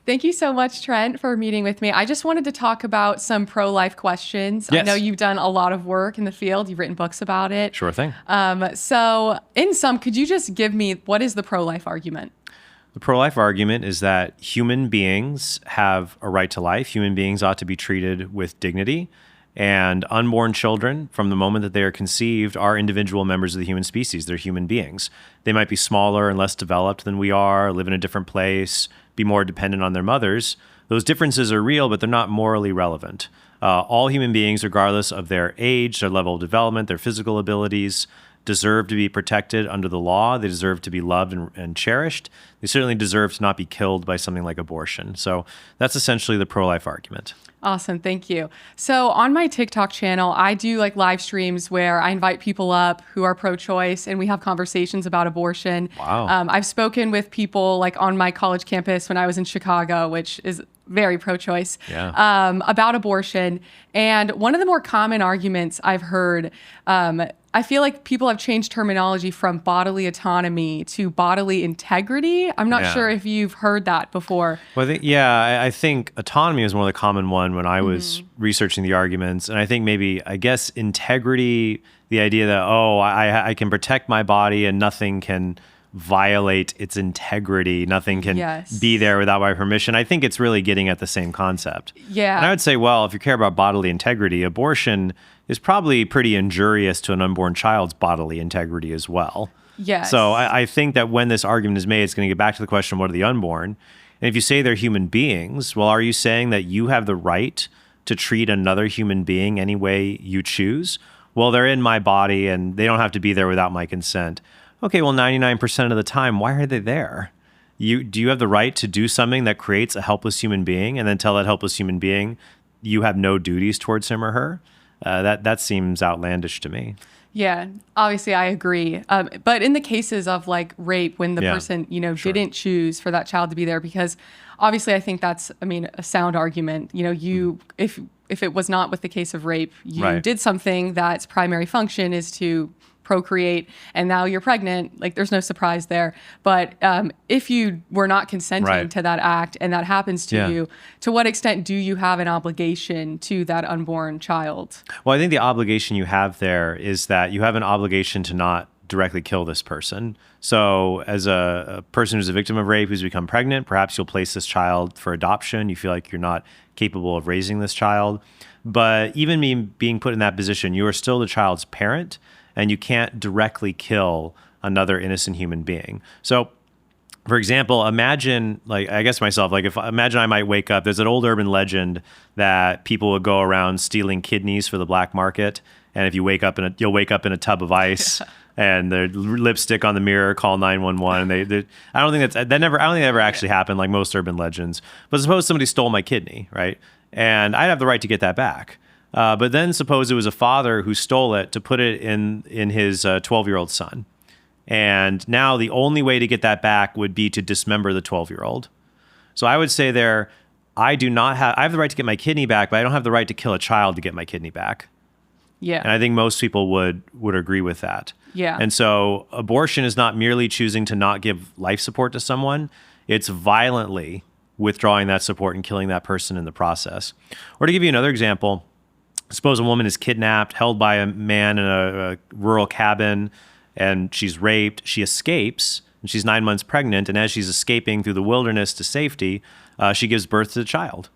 Thank you so much, Trent, for meeting with me. I just wanted to talk about some pro-life questions. Yes. I know you've done a lot of work in the field. You've written books about it. Sure thing. So in sum, could you just give me, what is the pro-life argument? The pro-life argument is that human beings have a right to life. Human beings ought to be treated with dignity. And unborn children, from the moment that they are conceived, are individual members of the human species. They're human beings. They might be smaller and less developed than we are, live in a different place, be more dependent on their mothers. Those differences are real, but they're not morally relevant. All human beings, regardless of their age, their level of development, their physical abilities, deserve to be protected under the law. They deserve to be loved and cherished. They certainly deserve to not be killed by something like abortion. So that's essentially the pro-life argument. Awesome. Thank you. So on my TikTok channel, I do like live streams where I invite people up who are pro-choice and we have conversations about abortion. Wow. I've spoken with people like on my college campus when I was in Chicago, which is very pro-choice, about abortion. And one of the more common arguments I've heard, I feel like people have changed terminology from bodily autonomy to bodily integrity. I'm not sure if you've heard that before. Well, I think autonomy is one of the common one when I was researching the arguments. And I think I guess integrity, the idea that, I can protect my body and nothing can violate its integrity. Nothing can be there without my permission. I think it's really getting at the same concept. Yeah. And I would say, well, if you care about bodily integrity, abortion is probably pretty injurious to an unborn child's bodily integrity as well. Yes. So I think that when this argument is made, it's going to get back to the question, what are the unborn? And if you say they're human beings, well, are you saying that you have the right to treat another human being any way you choose? Well, they're in my body and they don't have to be there without my consent. Okay, well, 99% of the time, why are they there? Do you have the right to do something that creates a helpless human being and then tell that helpless human being you have no duties towards him or her? That seems outlandish to me. Yeah, obviously I agree. But in the cases of like rape, when the person, didn't choose for that child to be there, because obviously I think that's, a sound argument. If it was not with the case of rape, you did something that's primary function is to procreate, and now you're pregnant, like there's no surprise there. But if you were not consenting to that act and that happens to you, to what extent do you have an obligation to that unborn child? Well, I think the obligation you have there is that you have an obligation to not directly kill this person. So as a person who's a victim of rape, who's become pregnant, perhaps you'll place this child for adoption. You feel like you're not capable of raising this child. But even being put in that position, you are still the child's parent, and you can't directly kill another innocent human being. So, for example, imagine, imagine I might wake up. There's an old urban legend that people would go around stealing kidneys for the black market, and if you you'll wake up in a tub of ice. And the lipstick on the mirror, call 911. I don't think that ever actually happened, like most urban legends. But suppose somebody stole my kidney, right? And I'd have the right to get that back. But then suppose it was a father who stole it to put it in his 12-year-old son. And now the only way to get that back would be to dismember the 12-year-old. So I would say I have the right to get my kidney back, but I don't have the right to kill a child to get my kidney back. Yeah. And I think most people would agree with that. Yeah. And so abortion is not merely choosing to not give life support to someone. It's violently withdrawing that support and killing that person in the process. Or to give you another example, suppose a woman is kidnapped, held by a man in a rural cabin, and she's raped. She escapes, and she's 9 months pregnant. And as she's escaping through the wilderness to safety, she gives birth to the child.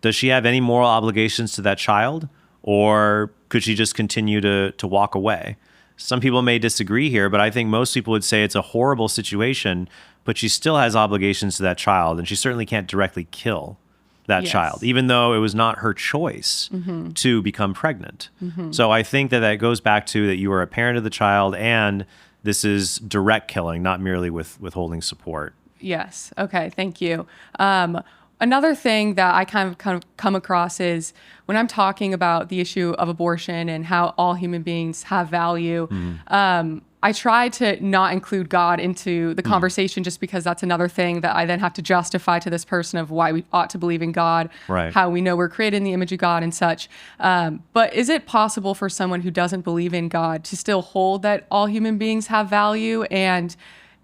Does she have any moral obligations to that child? Or could she just continue to walk away? Some people may disagree here, but I think most people would say it's a horrible situation, but she still has obligations to that child, and she certainly can't directly kill that child, even though it was not her choice to become pregnant. So I think that goes back to that you are a parent of the child, and this is direct killing, not merely with withholding support. Yes. Okay. Thank you. Another thing that I kind of come across is when I'm talking about the issue of abortion and how all human beings have value, I try to not include God into the conversation just because that's another thing that I then have to justify to this person of why we ought to believe in God, how we know we're created in the image of God and such. But is it possible for someone who doesn't believe in God to still hold that all human beings have value? And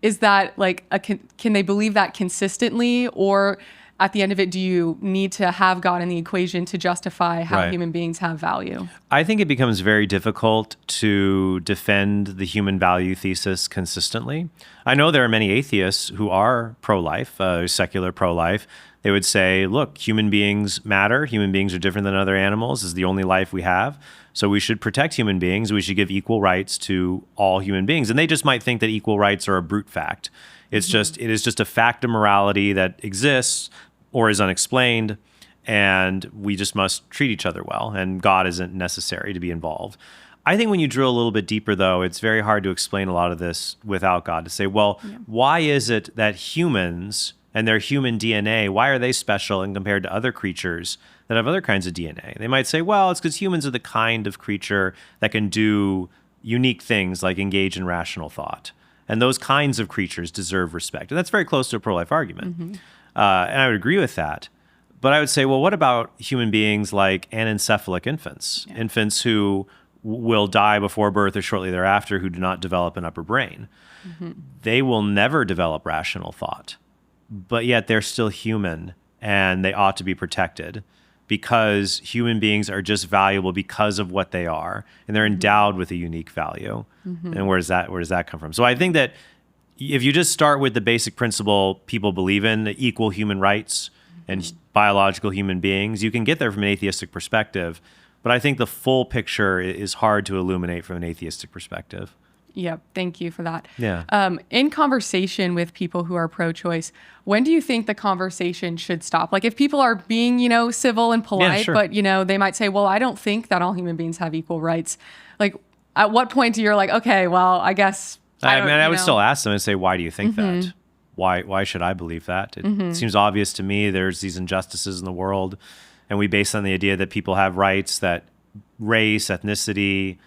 is that like, can they believe that consistently? Or at the end of it, do you need to have God in the equation to justify how human beings have value? I think it becomes very difficult to defend the human value thesis consistently. I know there are many atheists who are pro-life, secular pro-life. They would say, look, human beings matter. Human beings are different than other animals. This is the only life we have. So we should protect human beings. We should give equal rights to all human beings. And they just might think that equal rights are a brute fact. It is just a fact of morality that exists or is unexplained, and we just must treat each other well, and God isn't necessary to be involved. I think when you drill a little bit deeper, though, it's very hard to explain a lot of this without God, to say, well, why is it that humans and their human DNA, why are they special and compared to other creatures that have other kinds of DNA? They might say, well, it's because humans are the kind of creature that can do unique things like engage in rational thought. And those kinds of creatures deserve respect. And that's very close to a pro-life argument. And I would agree with that. But I would say, well, what about human beings like anencephalic infants? Infants who will die before birth or shortly thereafter, who do not develop an upper brain. They will never develop rational thought. But yet they're still human, and they ought to be protected because human beings are just valuable because of what they are, and they're endowed with a unique value. And where does that come from? So I think that if you just start with the basic principle people believe in, the equal human rights and biological human beings, you can get there from an atheistic perspective. But I think the full picture is hard to illuminate from an atheistic perspective. Yep. Thank you for that. Yeah. In conversation with people who are pro-choice, when do you think the conversation should stop? Like if people are being, civil and polite, but, they might say, well, I don't think that all human beings have equal rights. Like at what point do you're like, okay, well, I guess I would still ask them and say, why do you think that? Why should I believe that? It seems obvious to me there's these injustices in the world, and we base on the idea that people have rights, that race, ethnicity,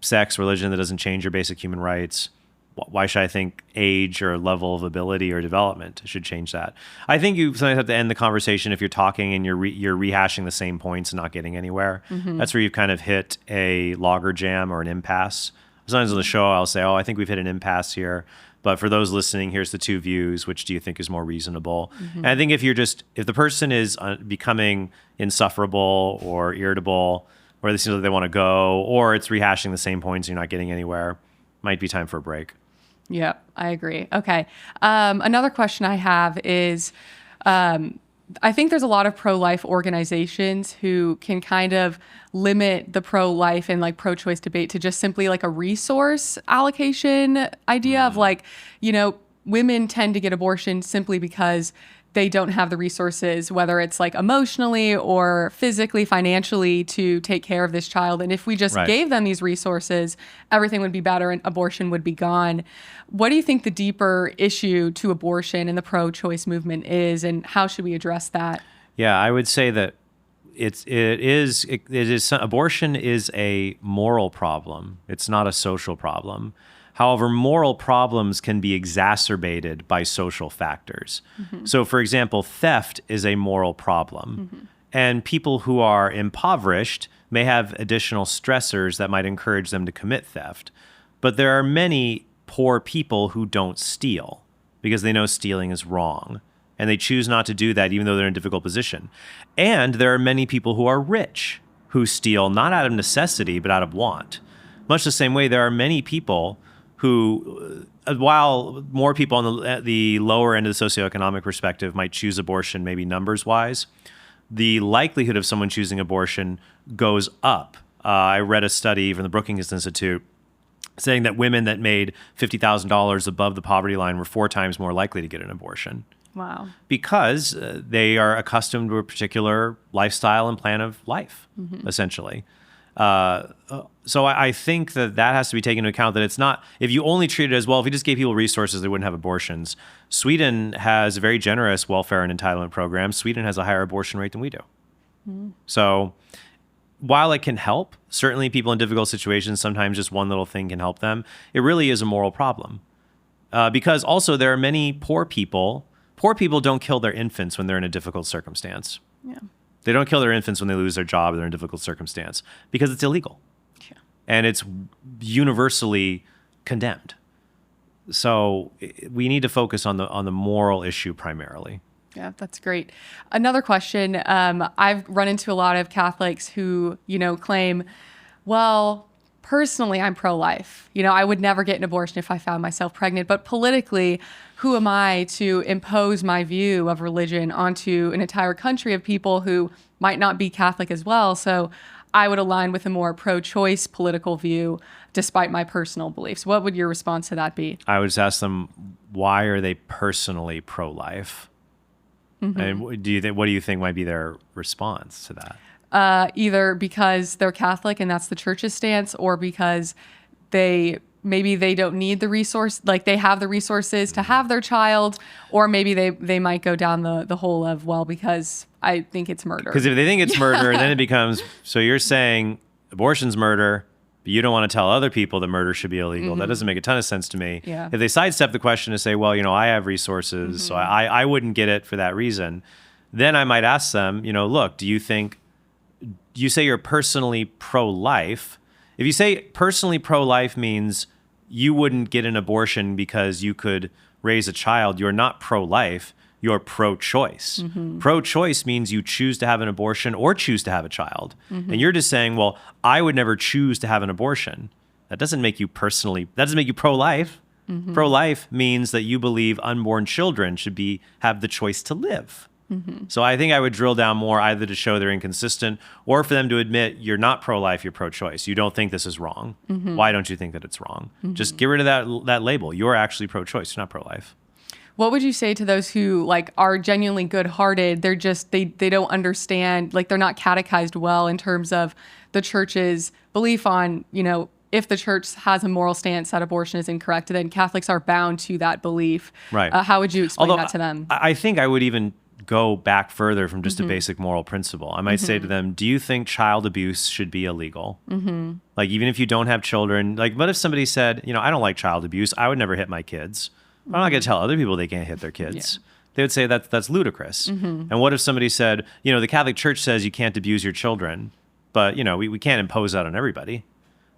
sex, religion, that doesn't change your basic human rights. Why should I think age or level of ability or development should change that? I think you sometimes have to end the conversation if you're talking and you're rehashing the same points and not getting anywhere. That's where you've kind of hit a logjam or an impasse. Sometimes on the show, I'll say, I think we've hit an impasse here. But for those listening, here's the two views. Which do you think is more reasonable? And I think if the person is becoming insufferable or irritable, or they seem like they want to go, or it's rehashing the same points and you're not getting anywhere, might be time for a break. Yeah, I agree. Okay. Another question I have is, I think there's a lot of pro-life organizations who can kind of limit the pro-life and like pro-choice debate to just simply like a resource allocation idea of like, women tend to get abortion simply because they don't have the resources, whether it's like emotionally or physically, financially, to take care of this child. And if we just gave them these resources, everything would be better and abortion would be gone. What do you think the deeper issue to abortion and the pro-choice movement is, and how should we address that? Yeah, I would say that abortion is a moral problem. It's not a social problem. However, moral problems can be exacerbated by social factors. So, for example, theft is a moral problem. And people who are impoverished may have additional stressors that might encourage them to commit theft. But there are many poor people who don't steal because they know stealing is wrong. And they choose not to do that even though they're in a difficult position. And there are many people who are rich who steal not out of necessity, but out of want. Much the same way, there are many people who, while more people on the lower end of the socioeconomic perspective might choose abortion, maybe numbers-wise, the likelihood of someone choosing abortion goes up. I read a study from the Brookings Institute saying that women that made $50,000 above the poverty line were 4 times more likely to get an abortion. Wow. Because they are accustomed to a particular lifestyle and plan of life, essentially. So I think that has to be taken into account, that it's not, if you only treat it as, well, if you just gave people resources, they wouldn't have abortions. Sweden has a very generous welfare and entitlement program. Sweden has a higher abortion rate than we do. So while it can help, certainly people in difficult situations, sometimes just one little thing can help them. It really is a moral problem. Because also there are many poor people don't kill their infants when they're in a difficult circumstance. Yeah. They don't kill their infants when they lose their job or they're in a difficult circumstance because it's illegal. Yeah. And it's universally condemned. So we need to focus on the moral issue primarily. Yeah, that's great. Another question. I've run into a lot of Catholics who, claim, well, personally, I'm pro-life. I would never get an abortion if I found myself pregnant. But politically, who am I to impose my view of religion onto an entire country of people who might not be Catholic as well? So I would align with a more pro-choice political view despite my personal beliefs. What would your response to that be? I would just ask them, why are they personally pro-life? Mm-hmm. And what do you think might be their response to that? Either because they're Catholic and that's the church's stance, or because maybe they don't need the resource, like they have the resources to have their child, or maybe they might go down the whole of, well, because I think it's murder. Because if they think it's murder, then it becomes, so you're saying abortion's murder, but you don't want to tell other people that murder should be illegal. Mm-hmm. That doesn't make a ton of sense to me. Yeah. If they sidestep the question to say, well, I have resources, mm-hmm. so I wouldn't get it for that reason, then I might ask them, look, do you say you're personally pro-life? If you say personally pro-life means you wouldn't get an abortion because you could raise a child, you're not pro-life, you're pro-choice. Mm-hmm. Pro-choice means you choose to have an abortion or choose to have a child. Mm-hmm. And you're just saying, well, I would never choose to have an abortion. That doesn't make you pro-life. Mm-hmm. Pro-life means that you believe unborn children should have the choice to live. Mm-hmm. So I think I would drill down more, either to show they're inconsistent or for them to admit you're not pro-life, you're pro-choice. You don't think this is wrong. Mm-hmm. Why don't you think that it's wrong? Mm-hmm. Just get rid of that label. You're actually pro-choice, you're not pro-life. What would you say to those who are genuinely good-hearted? They're just, they don't understand, they're not catechized well in terms of the church's belief on, if the church has a moral stance that abortion is incorrect, then Catholics are bound to that belief. Right. How would you explain that to them? I think I would even go back further from just mm-hmm. a basic moral principle. I might mm-hmm. say to them, do you think child abuse should be illegal? Mm-hmm. Even if you don't have children, what if somebody said, I don't like child abuse, I would never hit my kids. Mm-hmm. I'm not going to tell other people they can't hit their kids. Yeah. They would say that's ludicrous. Mm-hmm. And what if somebody said, the Catholic Church says you can't abuse your children, but we can't impose that on everybody.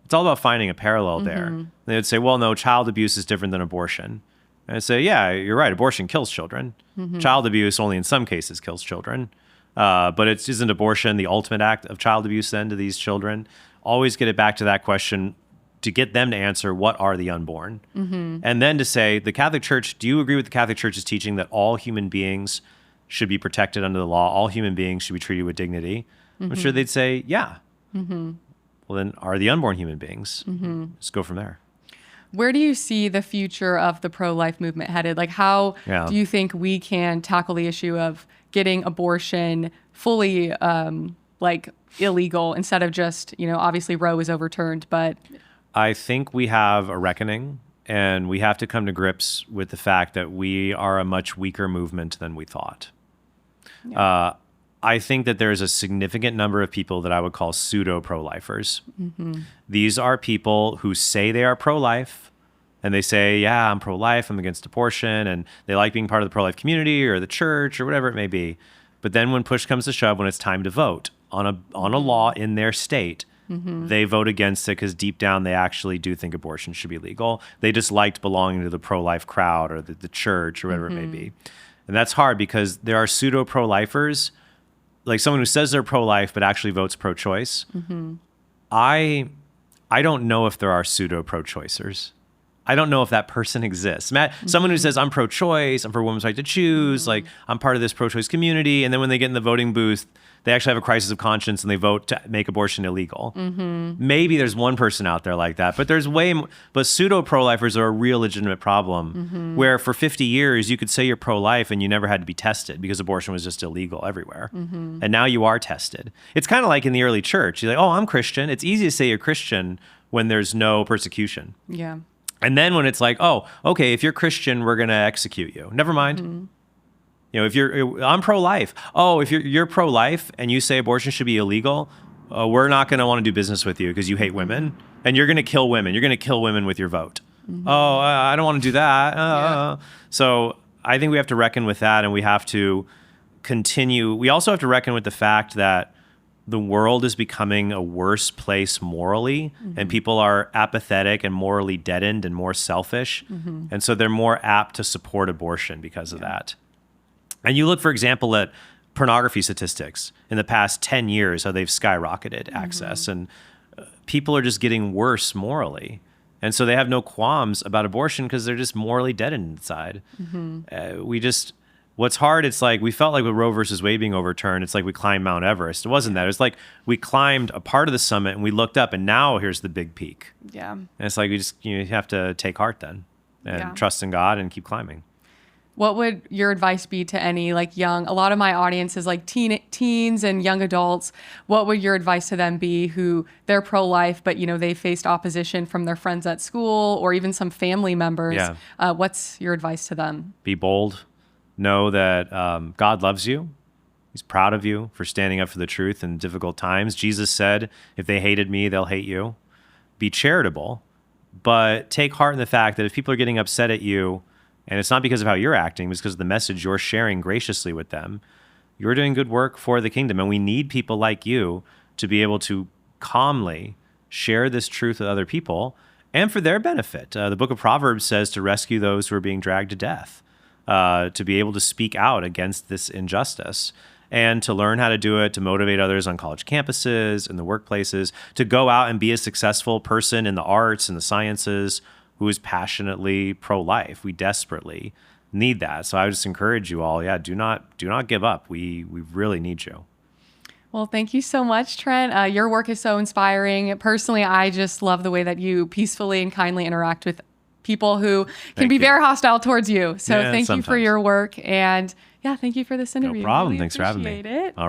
It's all about finding a parallel mm-hmm. there. They would say, well, no, child abuse is different than abortion. And I say, yeah, you're right. Abortion kills children. Mm-hmm. Child abuse only in some cases kills children. But isn't abortion the ultimate act of child abuse then to these children? Always get it back to that question to get them to answer, what are the unborn? Mm-hmm. And then to say, the Catholic Church, do you agree with the Catholic Church's teaching that all human beings should be protected under the law? All human beings should be treated with dignity? Mm-hmm. I'm sure they'd say, yeah. Mm-hmm. Well, then are the unborn human beings? Mm-hmm. Let's go from there. Where do you see the future of the pro-life movement headed? How do you think we can tackle the issue of getting abortion fully illegal instead of just, obviously Roe was overturned, but... I think we have a reckoning, and we have to come to grips with the fact that we are a much weaker movement than we thought. Yeah. I think that there's a significant number of people that I would call pseudo-pro-lifers. Mm-hmm. These are people who say they are pro-life, and they say, yeah, I'm pro-life, I'm against abortion, and they like being part of the pro-life community or the church or whatever it may be. But then when push comes to shove, when it's time to vote on a law in their state, mm-hmm. they vote against it because deep down they actually do think abortion should be legal. They just liked belonging to the pro-life crowd or the church or whatever mm-hmm. it may be. And that's hard because there are pseudo-pro-lifers, like someone who says they're pro-life but actually votes pro-choice. Mm-hmm. I don't know if there are pseudo-pro-choicers. I don't know if that person exists. Matt, mm-hmm. someone who says, I'm pro-choice, I'm for women's right to choose, mm-hmm. I'm part of this pro-choice community, and then when they get in the voting booth, they actually have a crisis of conscience and they vote to make abortion illegal. Mm-hmm. Maybe there's one person out there like that, but there's but pseudo-pro-lifers are a real legitimate problem mm-hmm. where for 50 years you could say you're pro-life and you never had to be tested because abortion was just illegal everywhere. Mm-hmm. And now you are tested. It's kind of like in the early church. You're like, oh, I'm Christian. It's easy to say you're Christian when there's no persecution. Yeah. And then when it's like, oh, okay, if you're Christian, we're going to execute you. Never mind. Mm-hmm. I'm pro-life. Oh, if you're pro-life and you say abortion should be illegal, we're not going to want to do business with you because you hate women and you're going to kill women. You're going to kill women with your vote. Mm-hmm. Oh, I don't want to do that. Yeah. So I think we have to reckon with that, and we have to continue. We also have to reckon with the fact that the world is becoming a worse place morally, mm-hmm. and people are apathetic and morally deadened and more selfish. Mm-hmm. And so they're more apt to support abortion because of that. And you look, for example, at pornography statistics in the past 10 years, how they've skyrocketed access, and people are just getting worse morally. And so they have no qualms about abortion because they're just morally dead inside. What's hard, it's like we felt like with Roe versus Wade being overturned, it's like we climbed Mount Everest. It wasn't that. It was like we climbed a part of the summit and we looked up, and now here's the big peak. Yeah. And it's like you have to take heart then and trust in God and keep climbing. What would your advice be to any like young, a lot of my audience is like teens and young adults. What would your advice to them be who they're pro-life, but they faced opposition from their friends at school or even some family members? Yeah. What's your advice to them? Be bold. Know that God loves you. He's proud of you for standing up for the truth in difficult times. Jesus said, if they hated me, they'll hate you. Be charitable, but take heart in the fact that if people are getting upset at you, and it's not because of how you're acting, it's because of the message you're sharing graciously with them, you're doing good work for the kingdom. And we need people like you to be able to calmly share this truth with other people and for their benefit. The book of Proverbs says to rescue those who are being dragged to death, to be able to speak out against this injustice, and to learn how to do it, to motivate others on college campuses, in the workplaces, to go out and be a successful person in the arts and the sciences who is passionately pro-life. We desperately need that. So I would just encourage you all, do not give up. We really need you. Well, thank you so much, Trent. Your work is so inspiring. Personally, I just love the way that you peacefully and kindly interact with people who can be very hostile towards you. So thank you for your work. And thank you for this interview. No problem. Really Thanks for having me. Appreciate it. All